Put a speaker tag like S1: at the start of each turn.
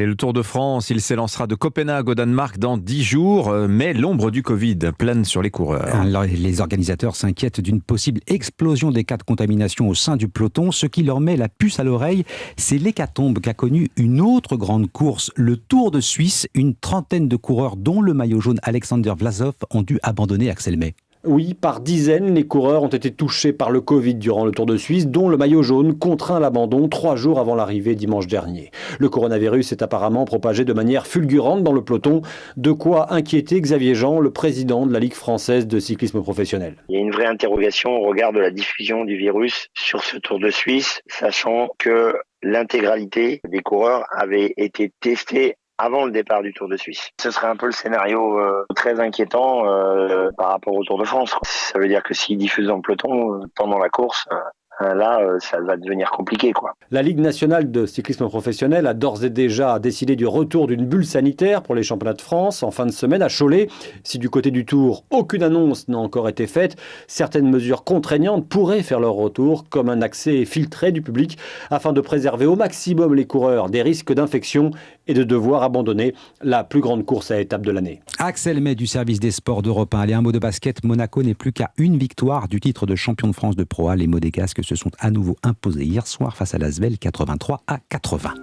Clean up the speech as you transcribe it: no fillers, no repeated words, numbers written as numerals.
S1: Et le Tour de France, il s'élancera de Copenhague au Danemark dans 10 jours, mais l'ombre du Covid plane sur les coureurs.
S2: Alors, les organisateurs s'inquiètent d'une possible explosion des cas de contamination au sein du peloton. Ce qui leur met la puce à l'oreille, c'est l'hécatombe qu'a connue une autre grande course, le Tour de Suisse. Une trentaine de coureurs, dont le maillot jaune Alexander Vlasov, ont dû abandonner. Axel May.
S3: Oui, par dizaines, les coureurs ont été touchés par le Covid durant le Tour de Suisse, dont le maillot jaune contraint à l'abandon 3 jours avant l'arrivée dimanche dernier. Le coronavirus est apparemment propagé de manière fulgurante dans le peloton, de quoi inquiéter Xavier Jean, le président de la Ligue française de cyclisme professionnel.
S4: Il y a une vraie interrogation au regard de la diffusion du virus sur ce Tour de Suisse, sachant que l'intégralité des coureurs avait été testés avant le départ du Tour de Suisse. Ce serait un peu le scénario très inquiétant par rapport au Tour de France. Ça veut dire que s'ils diffusent dans le peloton pendant la course, là, ça va devenir compliqué, quoi.
S3: La Ligue nationale de cyclisme professionnel a d'ores et déjà décidé du retour d'une bulle sanitaire pour les championnats de France en fin de semaine à Cholet. Si du côté du Tour, aucune annonce n'a encore été faite, certaines mesures contraignantes pourraient faire leur retour, comme un accès filtré du public, afin de préserver au maximum les coureurs des risques d'infection et de devoir abandonner la plus grande course à étapes de l'année.
S2: Axel May du service des sports d'Europe 1. Allez, un mot de basket. Monaco n'est plus qu'à une victoire du titre de champion de France de Pro A. Les Monégasques se sont à nouveau imposés hier soir face à l'Asvel 83-80.